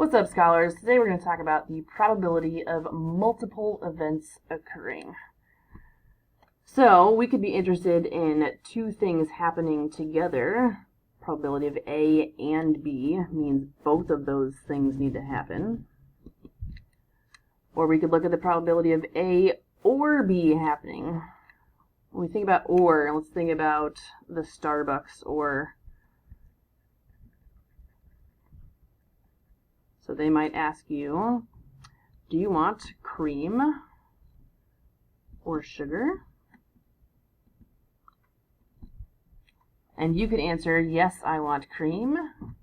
What's up, scholars? Today we're going to talk about the probability of multiple events occurring. So we could be interested in two things happening together. Probability of A and B means both of those things need to happen. Or we could look at the probability of A or B happening. When we think about or, let's think about the Starbucks or. So they might ask you, do you want cream or sugar? And you could answer, yes, I want cream,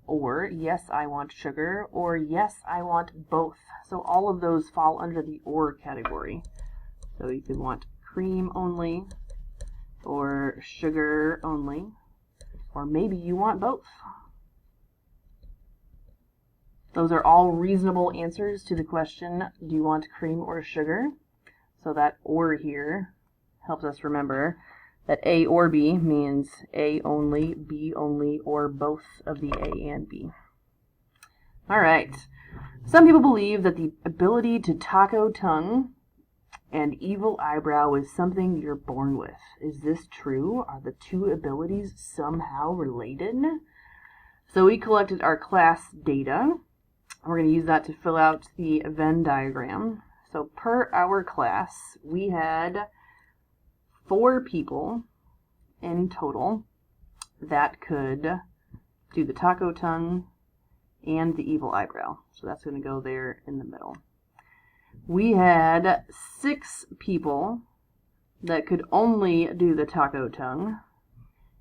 or yes, I want sugar, or yes, I want both. So all of those fall under the or category. So you could want cream only, or sugar only, or maybe you want both. Those are all reasonable answers to the question, do you want cream or sugar? So that or here helps us remember that A or B means A only, B only, or both of the A and B. All right. Some people believe that the ability to taco tongue and evil eyebrow is something you're born with. Is this true? Are the two abilities somehow related? So we collected our class data. We're going to use that to fill out the Venn diagram. So per our class, we had 4 people in total that could do the taco tongue and the evil eyebrow. So that's going to go there in the middle. We had 6 people that could only do the taco tongue,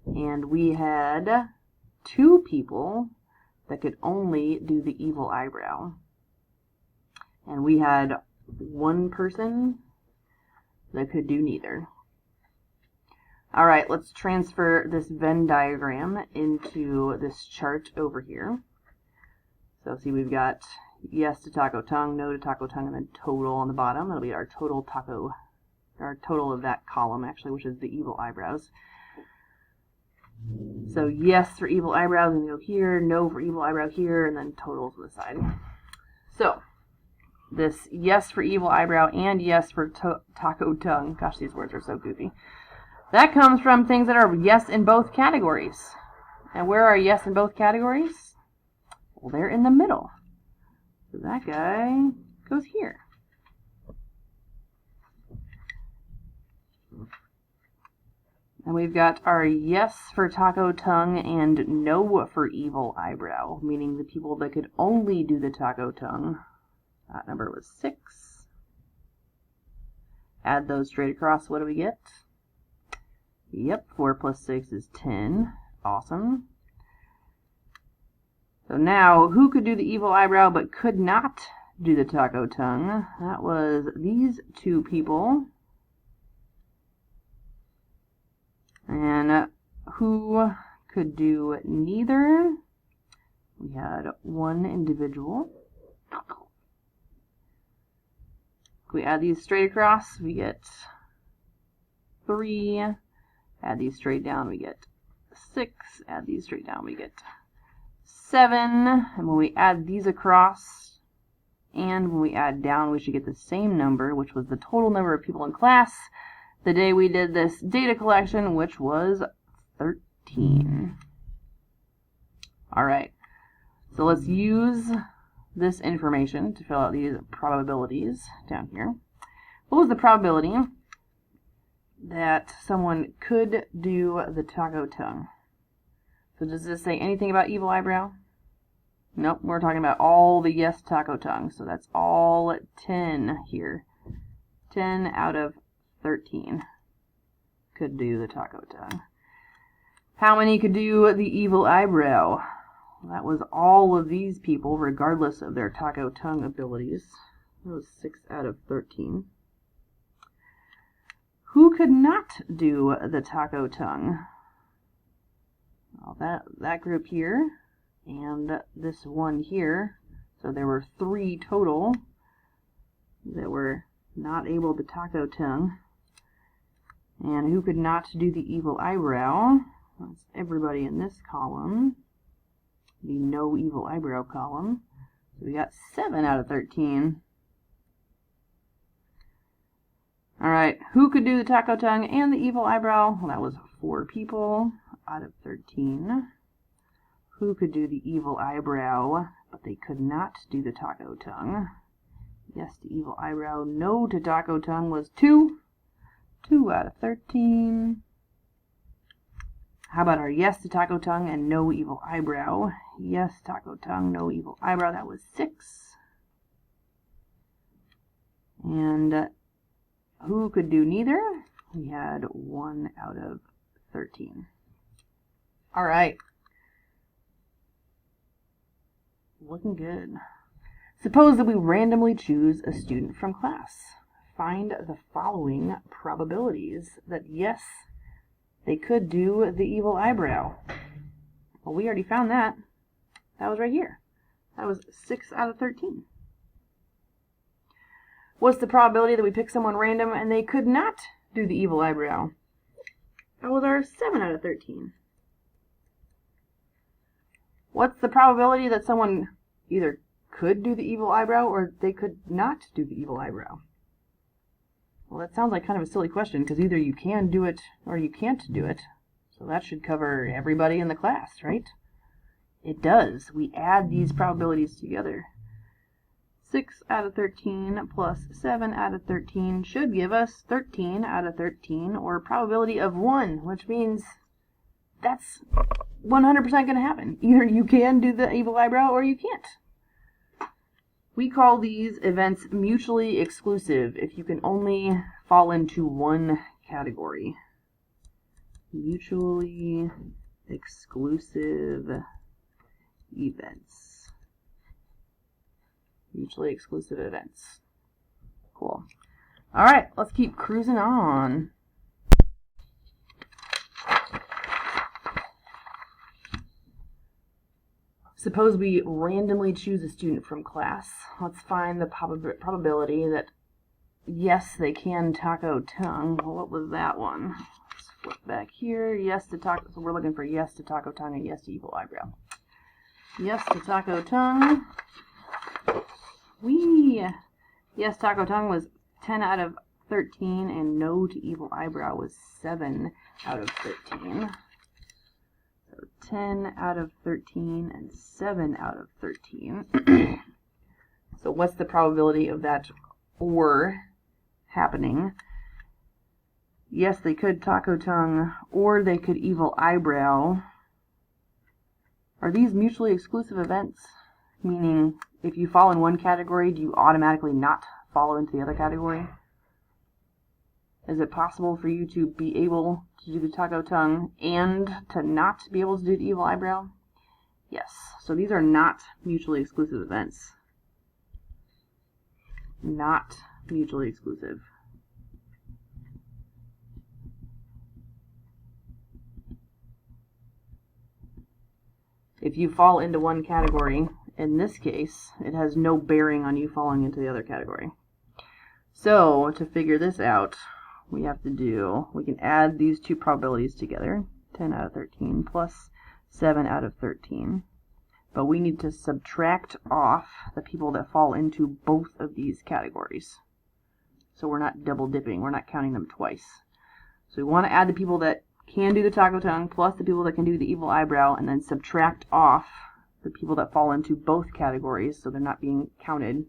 and we had 2 people that could only do the evil eyebrow. And we had 1 person that could do neither. All right, let's transfer this Venn diagram into this chart over here. So see, we've got yes to taco tongue, no to taco tongue, and then total on the bottom. That'll be our total of that column, actually, which is the evil eyebrows. So yes for evil eyebrows, and go here, no for evil eyebrow here, and then totals on the side. So this yes for evil eyebrow and yes for taco tongue, gosh, these words are so goofy. That comes from things that are yes in both categories. And where are yes in both categories? Well, they're in the middle. So that guy goes here. And we've got our yes for taco tongue and no for evil eyebrow, meaning the people that could only do the taco tongue. That number was 6. Add those straight across, what do we get? Yep, 4 plus 6 is 10. Awesome. So now, who could do the evil eyebrow but could not do the taco tongue? That was these 2 people. And who could do neither? We had 1 individual. If we add these straight across, we get 3. Add these straight down, we get 6. Add these straight down, we get 7. And when we add these across, and when we add down, we should get the same number, which was the total number of people in class the day we did this data collection, which was 13. All right, so let's use this information to fill out these probabilities down here. What was the probability that someone could do the taco tongue? So does this say anything about evil eyebrow? Nope, we're talking about all the yes taco tongue. So that's all 10 here. 10 out of 13 could do the taco tongue. How many could do the evil eyebrow? That was all of these people, regardless of their taco tongue abilities. That was 6 out of 13. Who could not do the taco tongue? Well, that group here and this one here. So there were 3 total that were not able to taco tongue. And who could not do the evil eyebrow? That's everybody in this column. The no evil eyebrow column. So we got 7 out of 13. Alright, who could do the taco tongue and the evil eyebrow? Well, that was 4 people out of 13. Who could do the evil eyebrow, but they could not do the taco tongue? Yes to evil eyebrow, no to taco tongue was 2. 2 out of 13. How about our yes to taco tongue and no evil eyebrow? Yes, taco tongue, no evil eyebrow, that was 6. And who could do neither? We had 1 out of 13. All right. Looking good. Suppose that we randomly choose a student from class. Find the following probabilities that yes, they could do the evil eyebrow. Well, we already found that. That was right here. That was 6 out of 13. What's the probability that we pick someone random and they could not do the evil eyebrow? That was our 7 out of 13. What's the probability that someone either could do the evil eyebrow or they could not do the evil eyebrow? Well, that sounds like kind of a silly question because either you can do it or you can't do it. So that should cover everybody in the class, right? It does. We add these probabilities together. 6 out of 13 plus 7 out of 13 should give us 13 out of 13, or a probability of 1, which means that's 100% going to happen. Either you can do the evil eyebrow or you can't. We call these events mutually exclusive if you can only fall into one category. Mutually exclusive events. Mutually exclusive events. Cool. All right, let's keep cruising on. Suppose we randomly choose a student from class. Let's find the probability that yes, they can taco tongue. Well, what was that one? Let's flip back here. Yes to taco. So we're looking for yes to taco tongue and yes to evil eyebrow. Yes to taco tongue. Yes, taco tongue was 10 out of 13, and no to evil eyebrow was 7 out of 13. So 10 out of 13 and 7 out of 13. So what's the probability of that or happening? Yes, they could taco tongue, or they could evil eyebrow. Are these mutually exclusive events? Meaning, if you fall in one category, do you automatically not fall into the other category? Is it possible for you to be able to do the taco tongue and to not be able to do the evil eyebrow? Yes. So these are not mutually exclusive events. Not mutually exclusive. If you fall into one category, in this case, it has no bearing on you falling into the other category. So, to figure this out, we can add these two probabilities together, 10 out of 13 plus 7 out of 13. But we need to subtract off the people that fall into both of these categories. So we're not double dipping, we're not counting them twice. So we want to add the people that can do the taco tongue plus the people that can do the evil eyebrow, and then subtract off the people that fall into both categories so they're not being counted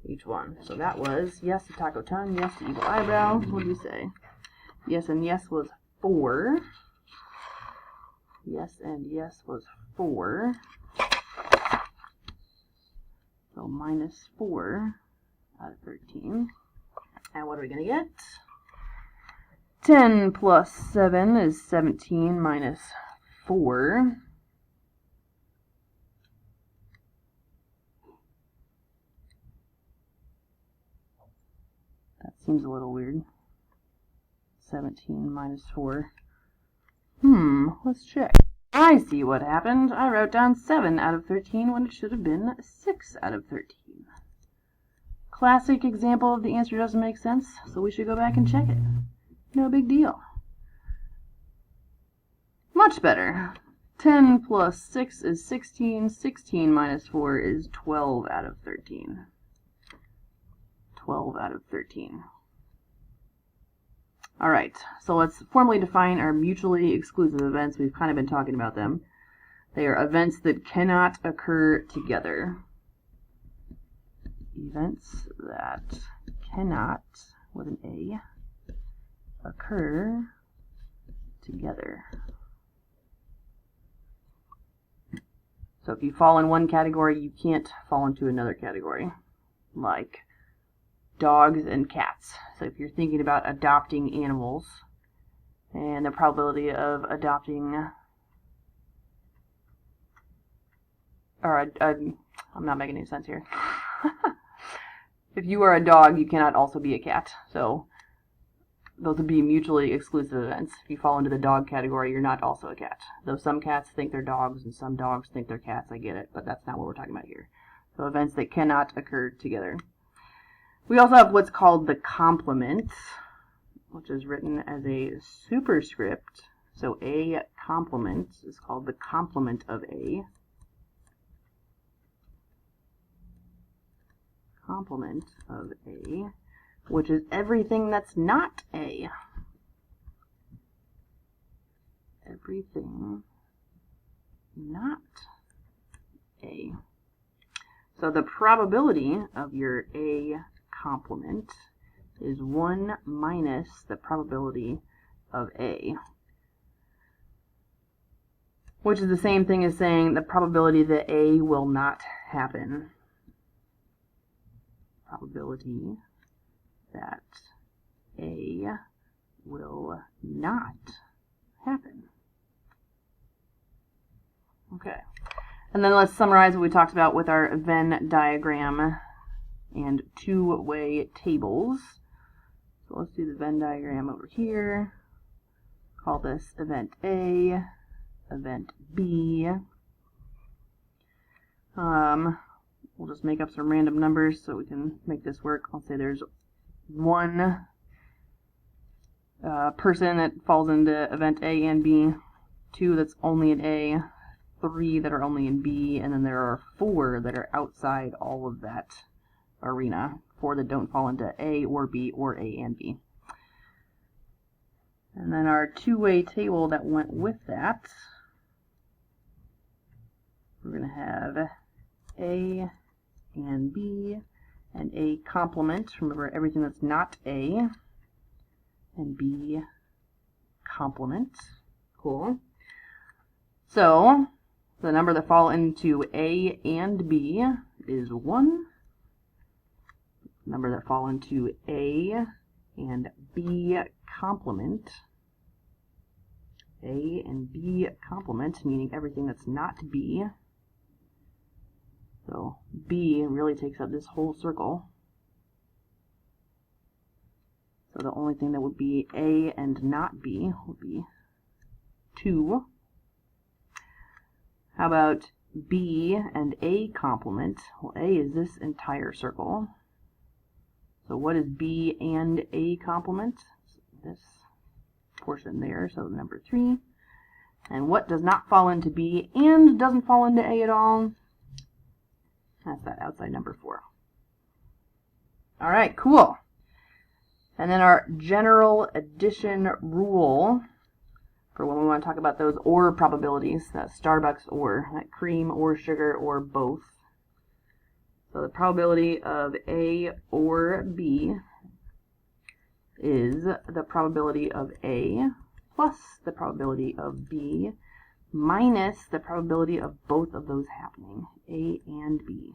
each one. So that was yes to taco tongue, yes to evil eyebrow. What did we say? Yes and yes was 4. Yes and yes was 4. So minus 4 out of 13. And what are we going to get? 10 plus 7 is 17 minus 4. That seems a little weird. 17 minus 4. Let's check. I see what happened. I wrote down 7 out of 13 when it should have been 6 out of 13. Classic example of the answer doesn't make sense, so we should go back and check it. No big deal. Much better. 10 plus 6 is 16. 16 minus 4 is 12 out of 13. 12 out of 13. All right, so let's formally define our mutually exclusive events. We've kind of been talking about them. They are events that cannot occur together. Events that cannot, with an A, occur together. So if you fall in one category, you can't fall into another category, like dogs and cats. So if you're thinking about adopting animals and the probability of adopting, or I'm not making any sense here. If you are a dog, you cannot also be a cat. So those would be mutually exclusive events. If you fall into the dog category, you're not also a cat. Though some cats think they're dogs and some dogs think they're cats, I get it, but that's not what we're talking about here. So events that cannot occur together. We also have what's called the complement, which is written as a superscript. So A complement is called the complement of A. Complement of A, which is everything that's not A. Everything not A. So the probability of your A complement is 1 minus the probability of A, which is the same thing as saying the probability that A will not happen. Probability that A will not happen. Okay. And then let's summarize what we talked about with our Venn diagram and two-way tables. So let's do the Venn diagram over here. Call this event A, event B. We'll just make up some random numbers so we can make this work. I'll say there's one person that falls into event A and B, 2 that's only in A, 3 that are only in B, and then there are 4 that are outside all of that arena, 4 that don't fall into A or B or A and B. And then our two-way table that went with that, we're going to have A and B and A complement. Remember, everything that's not A, and B complement. Cool. So the number that fall into A and B is 1. The number that fall into A and B complement, A and B complement, meaning everything that's not B. So B really takes up this whole circle. So the only thing that would be A and not B would be 2. How about B and A complement? Well, A is this entire circle. So what is B and A complement? This portion there, so number 3. And what does not fall into B and doesn't fall into A at all? That's that outside number 4. All right, cool. And then our general addition rule for when we want to talk about those OR probabilities, that Starbucks OR, like cream or sugar or both. So the probability of A or B is the probability of A plus the probability of B minus the probability of both of those happening, A and B.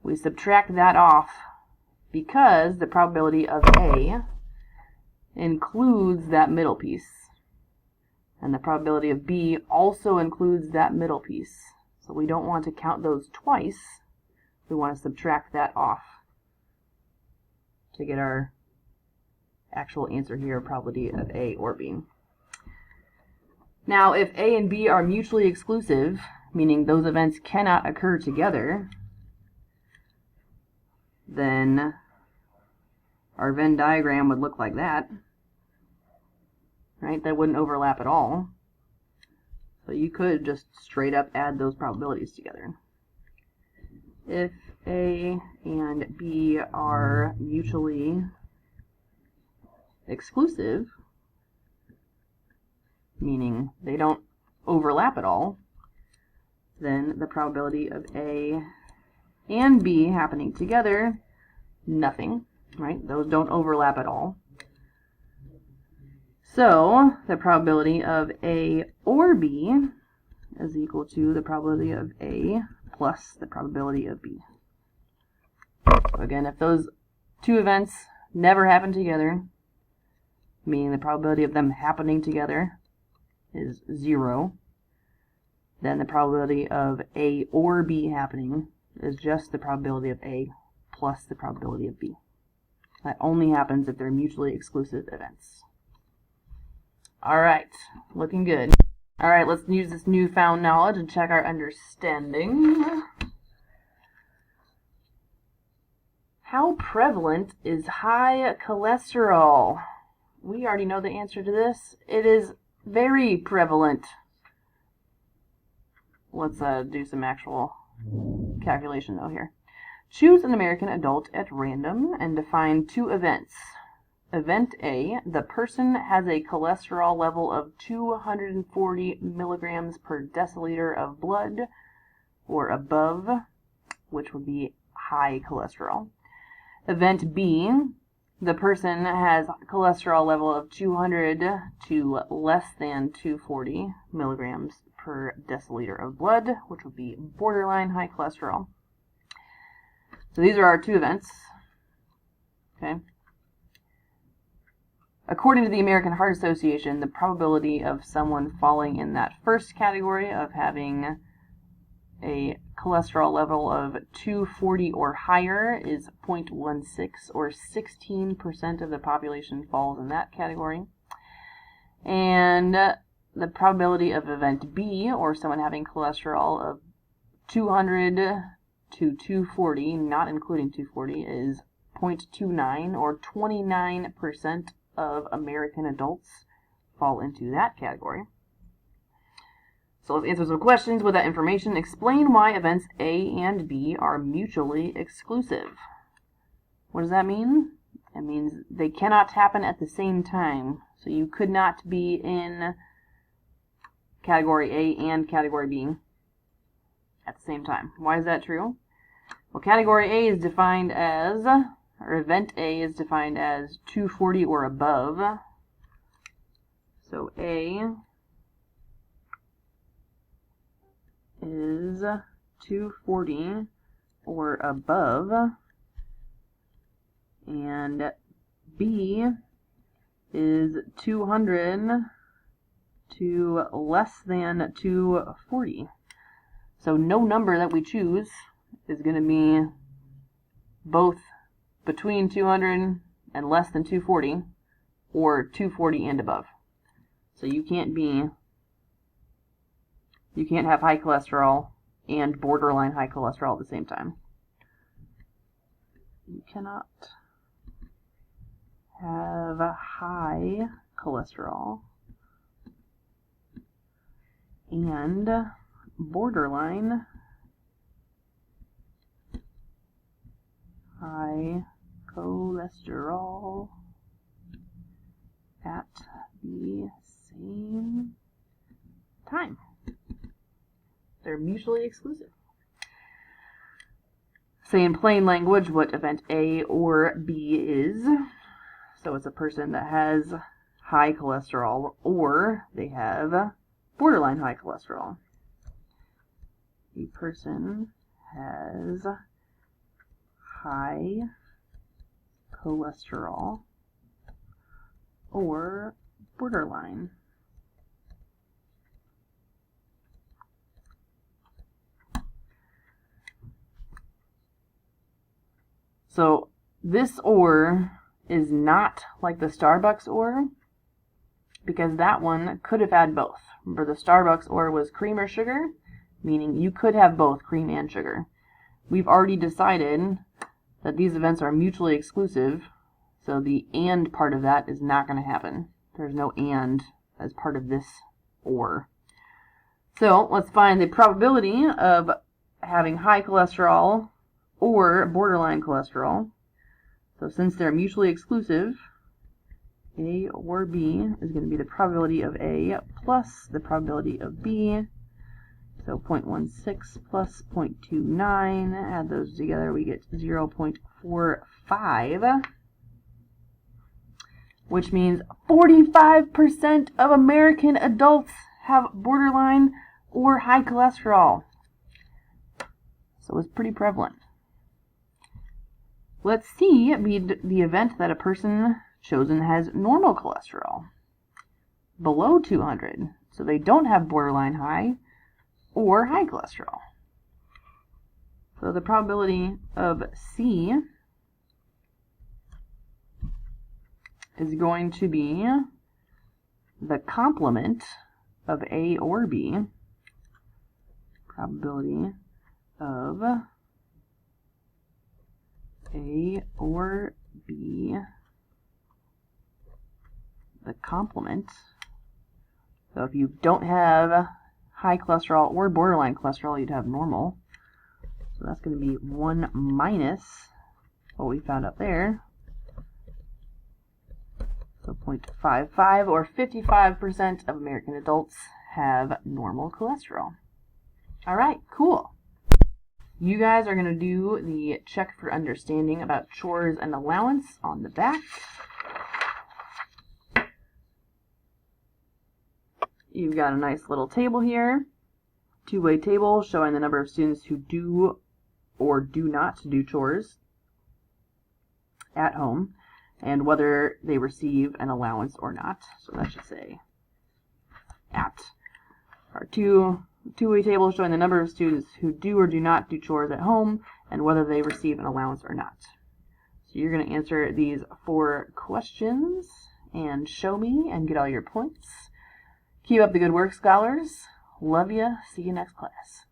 We subtract that off because the probability of A includes that middle piece, and the probability of B also includes that middle piece. So we don't want to count those twice. We want to subtract that off to get our actual answer here, probability of A or B. Now, if A and B are mutually exclusive, meaning those events cannot occur together, then our Venn diagram would look like that. right? That wouldn't overlap at all. So you could just straight up add those probabilities together. If A and B are mutually exclusive, meaning they don't overlap at all, then the probability of A and B happening together, nothing, right? Those don't overlap at all. So the probability of A or B is equal to the probability of A plus the probability of B. So again, if those two events never happen together, meaning the probability of them happening together is 0, then the probability of A or B happening is just the probability of A plus the probability of B. That only happens if they're mutually exclusive events. Alright, looking good. Alright, let's use this newfound knowledge and check our understanding. How prevalent is high cholesterol? We already know the answer to this. It is very prevalent. Let's do some actual calculation though here. Choose an American adult at random and define two events. Event A, the person has a cholesterol level of 240 milligrams per deciliter of blood or above, which would be high cholesterol. Event B, the person has cholesterol level of 200 to less than 240 milligrams per deciliter of blood, which would be borderline high cholesterol. So these are our two events. Okay. According to the American Heart Association, the probability of someone falling in that first category of having a cholesterol level of 240 or higher is 0.16, or 16% of the population falls in that category. And the probability of event B, or someone having cholesterol of 200 to 240, not including 240, is 0.29, or 29% of American adults fall into that category. So let's answer some questions with that information. Explain why events A and B are mutually exclusive. What does that mean? It means they cannot happen at the same time. So you could not be in category A and category B at the same time. Why is that true? Well, category A is defined as, or event A is defined as 240 or above. So A is 240 or above, and B is 200 to less than 240. So no number that we choose is going to be both between 200 and less than 240, or 240 and above. So you can't have high cholesterol and borderline high cholesterol at the same time. You cannot have high cholesterol and borderline high cholesterol at the same time. They're mutually exclusive. Say in plain language what event A or B is. So it's a person that has high cholesterol or they have borderline high cholesterol. A person has high cholesterol or borderline. So this or is not like the Starbucks or, because that one could have had both. Remember, the Starbucks or was cream or sugar, meaning you could have both cream and sugar. We've already decided that these events are mutually exclusive, so the and part of that is not going to happen. There's no and as part of this or. So let's find the probability of having high cholesterol or borderline cholesterol. So since they're mutually exclusive, A or B is going to be the probability of A plus the probability of B. So 0.16 plus 0.29, add those together, we get 0.45, which means 45% of American adults have borderline or high cholesterol. So it's pretty prevalent. Let's see the event that a person chosen has normal cholesterol, below 200. So they don't have borderline high or high cholesterol. So the probability of C is going to be the complement of A or B. Probability of A or B, the complement. So if you don't have high cholesterol or borderline cholesterol, you'd have normal. So that's going to be 1 minus what we found up there. So 0.55, or 55% of American adults have normal cholesterol. All right, cool. You guys are going to do the check for understanding about chores and allowance on the back. You've got a nice little table here, two-way table showing the number of students who do or do not do chores at home and whether they receive an allowance or not. So that should say at. Our two-way table showing the number of students who do or do not do chores at home and whether they receive an allowance or not. So you're going to answer these 4 questions and show me and get all your points. Keep up the good work, scholars. Love ya. See you next class.